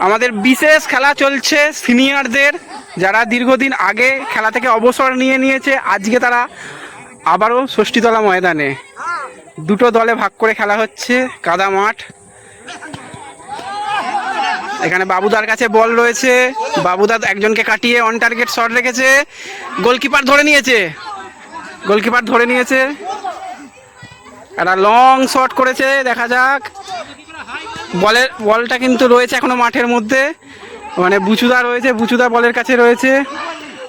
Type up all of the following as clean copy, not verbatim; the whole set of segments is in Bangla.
আমাদের বিশেষ খেলা চলছে সিনিয়রদের, যারা দীর্ঘদিন আগে খেলা থেকে অবসর নিয়ে নিয়েছে। আজকে তারা আবারও ষষ্ঠীতলা ময়দানে দুটো দলে ভাগ করে খেলা হচ্ছে। কাদা মাঠ, এখানে বাবুদার কাছে বল রয়েছে। বাবুদা একজনকে কাটিয়ে অন টার্গেট শট রেখেছে। গোলকিপার ধরে নিয়েছে, গোলকিপার ধরে নিয়েছে। একটা লং শট করেছে, দেখা যাক। বলটা কিন্তু রয়েছে এখনো মাঠের মধ্যে, মানে বুচুদা রয়েছে, বুচুদা বলের কাছে রয়েছে।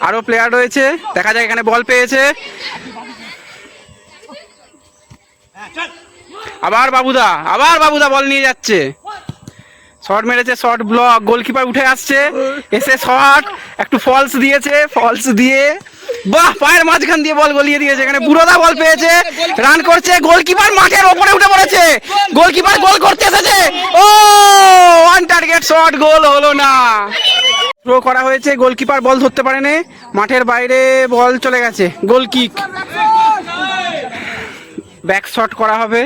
আরো প্লেয়ার রয়েছে, দেখা যাক। এখানে বল পেয়েছে, আবার বাবুদা বল নিয়ে যাচ্ছে। শট মেরেছে, শট ব্লক। গোলকিপার উঠে আসছে, এসে শট একটু ফলস দিয়েছে, ফলস দিয়ে বাহ পায়ের মাঝখান দিয়ে বল গলিয়ে দিয়েছে। এখানে বুড়োদা বল পেয়েছে, রান করছে। গোলকিপার মাঠের ওপরে উঠে পড়েছে, গোলকিপার গোল করতে এসেছে। ও ওয়ান টার্গেট শট, গোল হলো না। থ্রো করা হয়েছে, গোলকিপার বল ধরতে পারেনি, মাঠের বাইরে বল চলে গেছে। গোল কিক, ব্যাক শট করা হবে।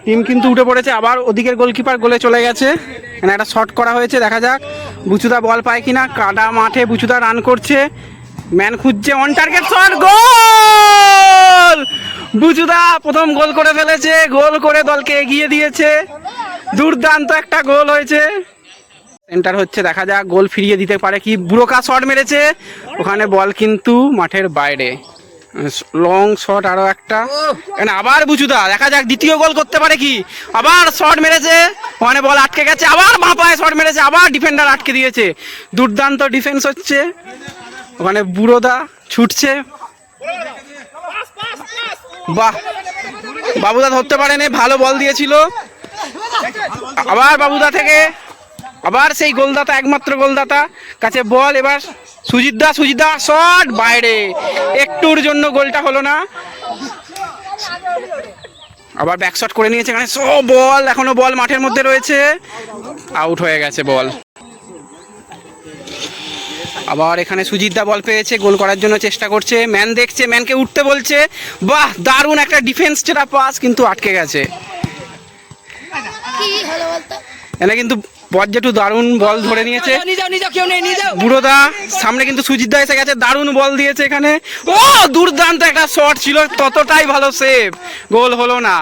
টিম কিন্তু উঠে পড়েছে, আবার ওদিকের গোলকিপার গোলে চলে গেছে। এখানে একটা শট করা হয়েছে, দেখা যাক বুচুদা বল পায় কিনা। কাদা মাঠে বুচুদা রান করছে, ম্যান খুঁজছে, অন টার্গেট শট, গোল! বুচুদা প্রথম গোল করে ফেলেছে, গোল করে দলকে এগিয়ে দিয়েছে। দুর্দান্ত একটা গোল হয়েছে। সেন্টার হচ্ছে, দেখা যাক গোল ফিরিয়ে দিতে পারে কি। বুড়োকা শট মেরেছে, ওখানে বল কিন্তু মাঠের বাইরে। লং শট আরো একটা, আবার বুচুদা, দেখা যাক দ্বিতীয় গোল করতে পারে কি। আবার শট মেরেছে, ওখানে বল আটকে গেছে। আবার বাঁ পায়ে শট মেরেছে, আবার ডিফেন্ডার আটকে দিয়েছে। দুর্দান্ত ডিফেন্স হচ্ছে, ওখানে বুড়োদা ছুটছে। বাহ, বাবুদা ধরতে পারেনি, ভালো বল দিয়েছিল। আবার বাবুদা থেকে আবার সেই গোলদাতা, একমাত্র গোলদাতা কাছে বল। এবার সুজিতদা শট বাইরে, একটুর জন্য গোলটা হলো না। আবার ব্যাক শট করে নিয়েছে, এখানে বল, এখনো বল মাঠের মধ্যে রয়েছে, আউট হয়ে গেছে বল। আবার এখানে সুজিতদা বল পেয়েছে, গোল করার জন্য চেষ্টা করছে। ম্যান দেখছে, ম্যানকে উঠতে বলছে। বাহ, দারুণ একটা ডিফেন্স ছেড়া পাস, কিন্তু আটকে গেছে। এখানে কিন্তু বজ্জেটু দারুণ বল ধরে নিয়েছে। বুড়োদা সামনে, কিন্তু সুজিতদা এসে গেছে, দারুণ বল দিয়েছে এখানে। ও দুর্দান্ত একটা শট ছিল, ততটাই ভালো সেভ, গোল হলো না।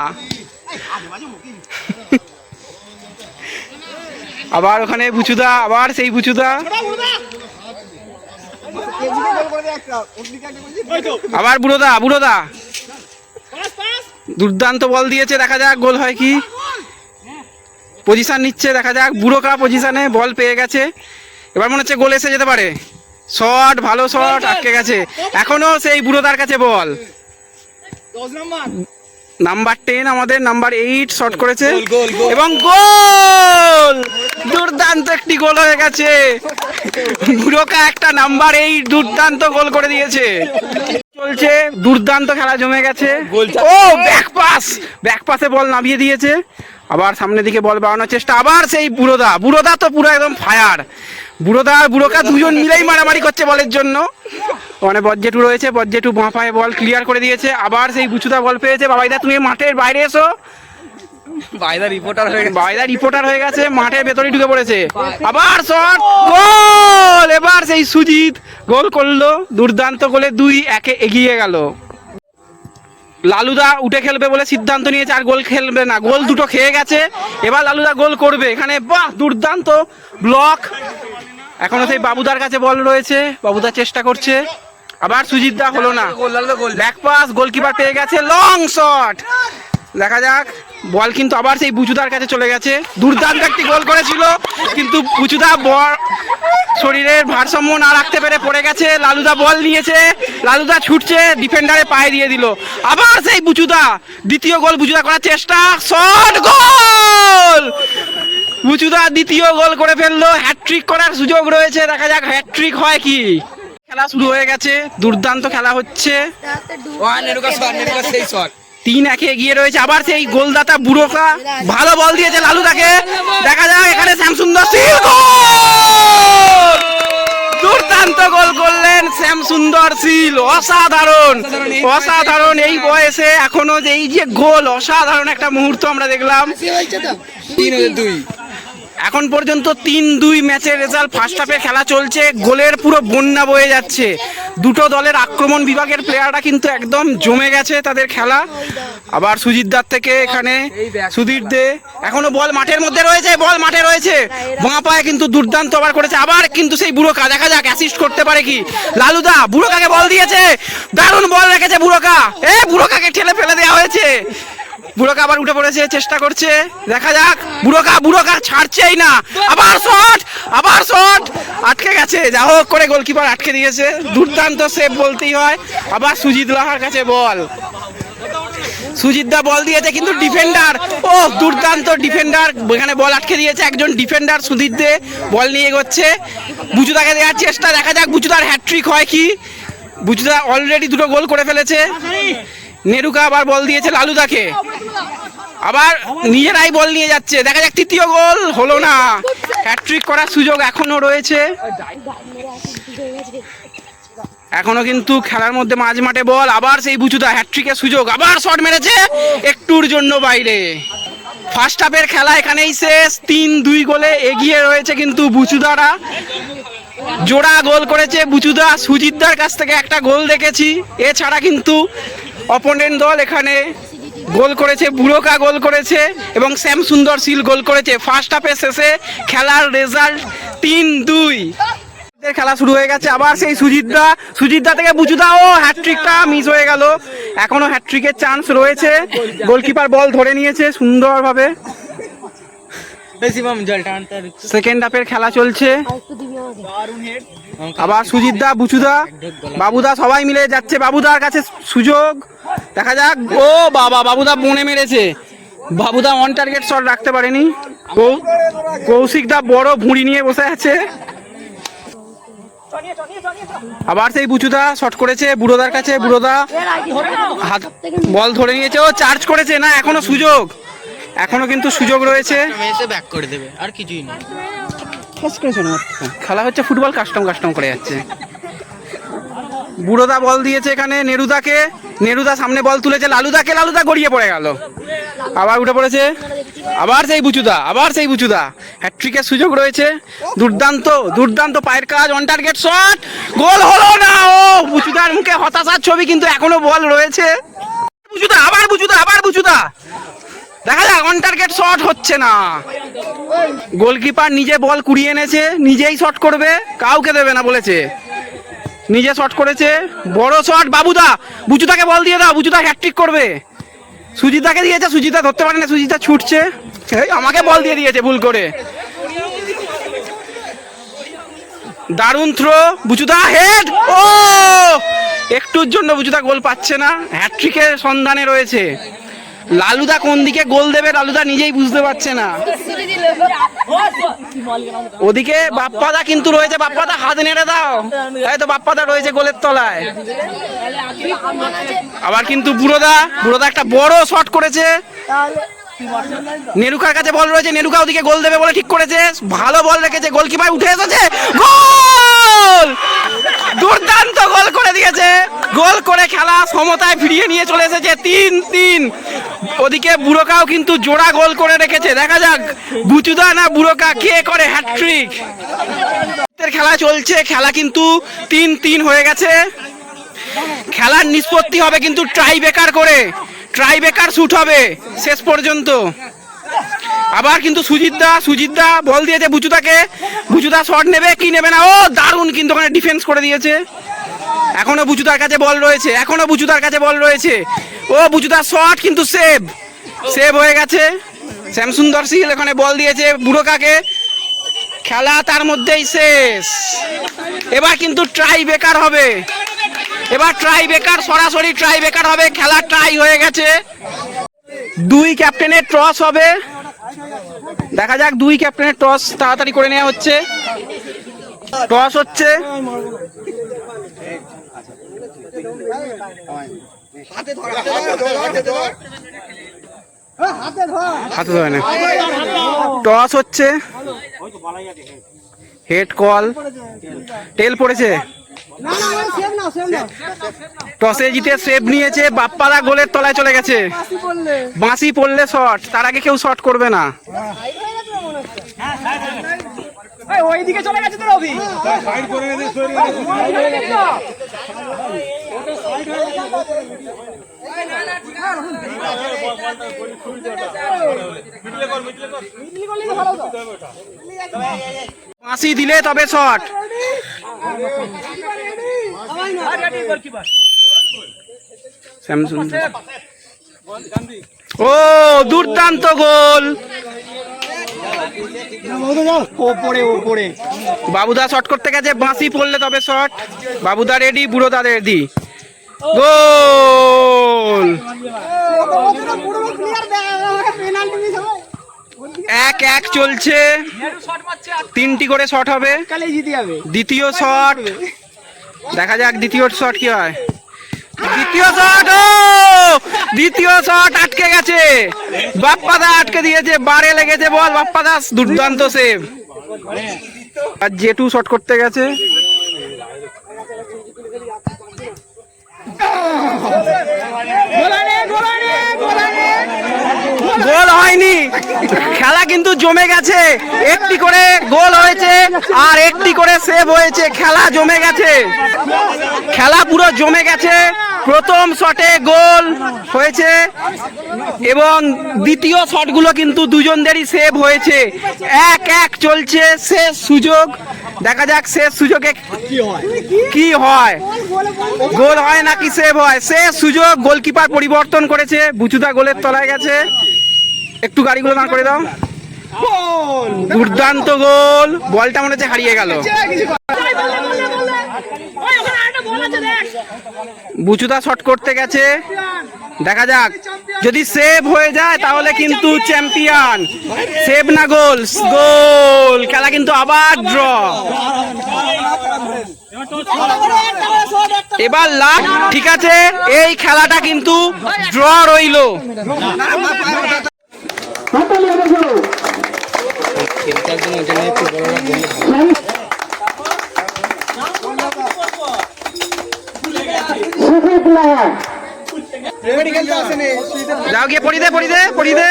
আবার ওখানে বুচুদা, আবার সেই বুচুদা, আবার বুড়োদা দুর্দান্ত বল দিয়েছে, দেখা যাক গোল হয় কি। পজিশন নিচ্ছে, দেখা যাক। বুড়োকা পজিশনে বল পেয়ে গেছে, এবার মনে হচ্ছে গোল এসে যেতে পারে। শট, ভালো শট, আটকে গেছে। এখনো সেই বুড়োদার কাছে বল। নাম্বার 10 আমাদের নাম্বার 8 শট করেছে এবং গোল! দুর্দান্ত একটি গোল হয়ে গেছে। বুড়োকা একটা নাম্বার 8 দুর্দান্ত গোল করে দিয়েছে। চলছে, দুর্দান্ত খেলা জমে গেছে। ও ব্যাক পাসে বল নামিয়ে দিয়েছে। আবার সামনের দিকে বল বাড়ানোর চেষ্টা, আবার সেই বুড়োদা তো পুরো একদম ফায়ার। বুড়োদা আর বুড়োকা দুজন মিলেই মারামারি করছে বলের জন্য। ওখানে বজ্জেটু রয়েছে, বজ্জেটু বাঁ পায়ে বল ক্লিয়ার করে দিয়েছে। আবার সেই বুচুদা বল পেয়েছে। বাবাইদা তুমি মাঠের বাইরে এসো। বাবাইদা রিপোর্টার হয়ে গেছে, মাঠের ভেতরে ঢুকে পড়েছে। আবার শট, গোল! এবার সেই সুজিত গোল করলো, দুর্দান্ত গোলে 2-1 এগিয়ে গেল। লালুদা উঠে খেলবে বলে সিদ্ধান্ত নিয়েছে, আর গোল খেলবে না, গোল দুটো খেয়ে গেছে। এবার লালুদা গোল করবে এখানে। বাহ, দুর্দান্ত ব্লক। এখনো সেই বাবুদার কাছে বল রয়েছে, বাবুদা চেষ্টা করছে। আবার সুজিতদা, হলো না। ব্যাক পাস, গোলকিপার পেয়ে গেছে, লং শট, দেখা যাক। বল কিন্তু আবার সেই বুচুদার কাছে চলে গেছে। দুর্দান্ত একটি গোল করেছিল, কিন্তু বুচুদা শরীরের ভারসাম্য না রাখতে পেরে পড়ে গেছে। লালুদা বল নিয়েছে, লালুদা ছুটছে, ডিফেন্ডারে পায়ে দিয়ে দিল। আবার সেই বুচুদা, দ্বিতীয় গোল বুচুদা করার চেষ্টা, শট, গোল! বুচুদা দ্বিতীয় গোল করে ফেললো। হ্যাটট্রিক করার সুযোগ রয়েছে, দেখা যাক হ্যাটট্রিক হয় কি। খেলা শুরু হয়ে গেছে, দুর্দান্ত খেলা হচ্ছে। 3-1 এগিয়ে রয়েছে। আবার সেই গোলদাতা বুড়োকা ভালো বল দিয়েছে লালুদাকে, দেখা যাক। এখানে শ্যামসুন্দর শীল, গোল! দুর্দান্ত গোল করলেন শ্যামসুন্দর শীল, অসাধারণ এই বয়সে এখনো এই যে গোল, অসাধারণ একটা মুহূর্ত আমরা দেখলাম। এখন পর্যন্ত 3-2 ম্যাচের রেজাল্ট। ফার্স্ট হাফে খেলা চলছে, গোলের পুরো বন্যা বয়ে যাচ্ছে। দুটো দলের আক্রমণ বিভাগের প্লেয়াররা কিন্তু একদম জমে গেছে তাদের খেলা। আবার সুজিত দার থেকে এখানে সুধীর দে, এখনো বল মাঠের মধ্যে রয়েছে, বল মাঠে রয়েছে, বাঁ পায়ে কিন্তু দুর্দান্ত ওভার করেছে। আবার কিন্তু সেই বুড়োকা, দেখা যাক অ্যাসিস্ট করতে পারে কি। লালুদা বুড়োকাকে বল দিয়েছে, দারুণ বল রেখেছে বুড়োকা, বুড়োকাকে ঠেলে ফেলে দেওয়া হয়েছে। বুড়োকা আবার উঠে পড়েছে, চেষ্টা করছে, দেখা যাক। বুড়োকা ছাড়ছেই না, আবার শট আটকে গেছে। যা হোক করে গোলকিপার আটকে দিয়েছে, দুর্দান্ত সেভ বলতেই হয়। আবার সুজিত লাহার কাছে বল, সুজিত দা বল দিয়েছে কিন্তু ডিফেন্ডার, দুর্দান্ত ডিফেন্ডার এখানে বল আটকে দিয়েছে। একজন ডিফেন্ডার সুজিত দে বল নিয়ে এগোচ্ছে, বুচুদাকে দেওয়ার চেষ্টা, দেখা যাক বুচুদার হ্যাটট্রিক হয় কি। বুচুদা অলরেডি 2টো গোল করে ফেলেছে। নেরুকা আবার বল দিয়েছে লালুদাকে, আবার নিজেরাই বল নিয়ে যাচ্ছে, দেখা যাক 3য় গোল হলো না। হ্যাটট্রিক করার সুযোগ এখনো রয়েছে, এখনো কিন্তু খেলার মধ্যে মাঝ মাঠে বল। আবার সেই বুচুদা, হ্যাটট্রিকের সুযোগ, আবার শট মেরেছে, একটুর জন্য বাইরে। ফার্স্ট হাফের খেলা এখানেই শেষ, 3-2 গোলে এগিয়ে রয়েছে কিন্তু বুচুদারা। জোড়া গোল করেছে বুচুদা, সুজিতদার কাছ থেকে একটা গোল দেখেছি। এছাড়া কিন্তু অপোনেন্ট দল এখানে গোল করেছে, বুড়োকা গোল করেছে এবং শ্যাম সুন্দর শীল গোল করেছে। ফার্স্ট হাফের শেষে খেলার রেজাল্ট 3-2। খেলা শুরু হয়ে গেছে, আবার সেই সুজিতদা থেকে বুচুদা, হ্যাটট্রিকটা মিস হয়ে গেল। এখনো হ্যাটট্রিকের চান্স রয়েছে, গোলকিপার বল ধরে নিয়েছে সুন্দরভাবে। সেকেন্ড হাফের খেলা চলছে, আবার সুজিতদা, বুচুদা, বাবুদা সবাই মিলে যাচ্ছে। বাবুদার কাছে সুযোগ, দেখা যাক। বাবুদা বনে মেরেছে, বাবুদা অন টার্গেট শট রাখতে পারেনি। কৌশিকদা বড় ভুঁড়ি নিয়ে বসে আছে। আবার সেই বুচুদা শট করেছে বুড়োদার কাছে, বুড়োদা হাত বল ধরে নিয়েছে, চার্জ করেছে না, এখনো সুযোগ, এখনো কিন্তু সুযোগ রয়েছে। খেলা হচ্ছে ফুটবল, কাস্টম করে যাচ্ছে। বুড়োদা বল দিয়েছে এখানে নেরুদাকে, নেরুদা সামনে বল তুলেছে লালুদা গড়িয়ে পড়ে গেল, আবার উঠে পড়েছে। আবার সেই বুচুদা, হ্যাটট্রিকের সুযোগ রয়েছে। দুর্দান্ত পায়ের কাজ, অন টার্গেট শট, গোল হলো না। বুচুদার মুখে হতাশার ছবি, কিন্তু এখনো বল রয়েছে। আবার বুচুদা, দেখা যাক, অন টার্গেট শট হচ্ছে না। গোলকিপার নিজে বল কুড়িয়ে এনেছে, নিজেই শট করবে, কাউকে দেবে না বলেছে, নিজে শট করেছে, বড় শট। বুচুদাকে বল দিয়ে দাও, বুচুদা হ্যাটট্রিক করবে। সুজিতদাকে দিয়েছে, সুজিতদা ধরতে পারে না, সুজিতদা ছুটছে, আমাকে বল দিয়ে দিয়েছে ভুল করে। দারুণ থ্রো, বুচুদা হেড, একটুর জন্য বুচুদা গোল পাচ্ছে না, হ্যাটট্রিকের সন্ধানে রয়েছে। লালুদা কোন দিকে গোল দেবে লালুদা নিজেই বুঝতে পারছে না। ওদিকে বাপ্পাদা কিন্তু রয়েছে, বাপ্পাদা হাত নেড়ে দাও, তাই তো বাপ্পাদা রয়েছে গোলের তলায়। আবার কিন্তু বুড়োদা একটা বড় শট করেছে, নেরুকার কাছে বল রয়েছে, নেরুকা ওদিকে গোল দেবে বলে ঠিক করেছে, ভালো বল রেখেছে, গোলকিপার উঠে এসেছে, গোল! দুর্দান্ত গোল করে দিয়েছে, গোল করে খেলা সমতায় ফিরিয়ে নিয়ে চলে এসেছে 3-3। ওদিকে বুড়োকাও কিন্তু জোড়া গোল করে রেখেছে, দেখা যাক বুচুদা না বুড়োকা কে করে হ্যাটট্রিক। খেলা চলছে, খেলা কিন্তু 3-3 হয়ে গেছে। খেলার নিষ্পত্তি হবে কিন্তু ট্রাই বেকার শুট হবে শেষ পর্যন্ত। আবার কিন্তু সুজিতদা বল দিয়েছে বুচুদাকে, বুচুদা শট নেবে কি নেবে না, দারুণ কিন্তু ওখানে ডিফেন্স করে দিয়েছে। এখনো বুচুদার কাছে বল রয়েছে, বুচুদার শট কিন্তু সেভ হয়ে গেছে। শ্যামসুন্দর শীল এখানে বল দিয়েছে বুড়োকাকে, খেলা তার মধ্যেই শেষ। এবার কিন্তু ট্রাই বেকার হবে, সরাসরি ট্রাই বেকার হবে, খেলা ট্রাই হয়ে গেছে। 2 ক্যাপ্টেনের টস হবে, দেখা যাক 2 ক্যাপ্টেনের টস তাড়াতাড়ি করে নেওয়া হচ্ছে। টস হচ্ছে, টস হচ্ছে, হেড কল, টেল পড়েছে, টসে জিতে সেভ নিয়েছে, বাপ্পাদা গোলের তলায় চলে গেছে। বাঁশি পড়লে শট, তার আগে কেউ শট করবে না। এইদিকে চলে গেছে তো রবি। ফাঁসি দিলে তবে শট। স্যামসুং ও দুর্দান্ত গোল। বাবুদা শট করতে গেছে, বাঁশি পড়লে তবে শট। বাবুদা রেডি, বুড়োদা রেডি, গোল। 1-1 চলছে, 3টি করে শট হবে। দ্বিতীয় শট দেখা যাক, দ্বিতীয় শট কি হয়। দ্বিতীয় শট, ও দ্বিতীয় শট আটকে গেছে, বাপ্পাদা আটকে দিয়েছে, বারে লেগেছে বল, বাপ্পাদা দুর্দান্ত সেভ। আর জেটু শট করতে গেছে, গোল হয়নি। খেলা কিন্তু জমে গেছে, একটি করে গোল হয়েছে আর একটি করে সেভ হয়েছে। খেলা জমে গেছে, খেলা পুরো জমে গেছে। প্রথম শটে গোল হয়েছে এবং দ্বিতীয় শটগুলো কিন্তু দুজনদেরই সেভ হয়েছে। 1-1 চলছে, শেষ সুযোগ, দেখা যাক শেষ সুযোগে কি হয়, গোল হয় নাকি সেভ হয়। শেষ সুযোগ, গোলকিপার পরিবর্তন করেছে, বুচুদা গোলের তলায় গেছে। একটু গাড়িগুলো দাঁড় করে দাও। দুর্দান্ত গোল, বলটা মনে হচ্ছে হারিয়ে গেল। বুচুদা শট করতে গেছে, দেখা যাক যদি সেভ হয়ে যায় তাহলে কিন্তু চ্যাম্পিয়ন। সেভ না গোল, গোল। খেলা কিন্তু আবার ড্র। এবার লাস্ট, ঠিক আছে, এই খেলাটা কিন্তু ড্র রইল। যাও গিয়ে পড়ি দে, পড়ি দে, পড়ি দে।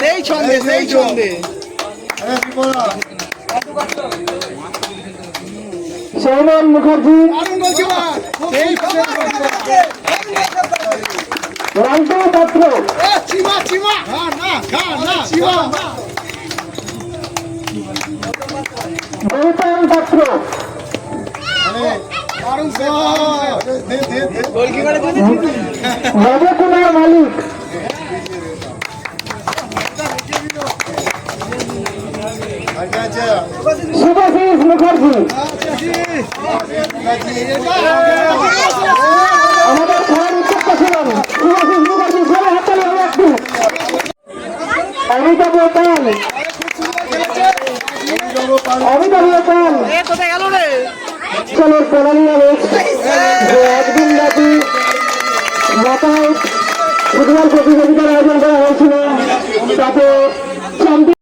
সেই ছন্দে, সেই ছন্দে। সৌমেন মুখার্জি, রামদেব পাত্র, গৌতম পাত্র, নবকুমার মালিক, শুভাশিস মুখার্জি, আমাদের খেলার উদ্যোক্তা ছিলেন শুভাশিস মুখার্জি। খেলা হাততালি হবে একটু। অমিতাভ পাল, অমিতাভ পাল চলের প্রণালী হবে যে একদিন ব্যাপী মাথায় ফুটবল প্রতিযোগিতার আয়োজন করা হয়েছিল, তাতে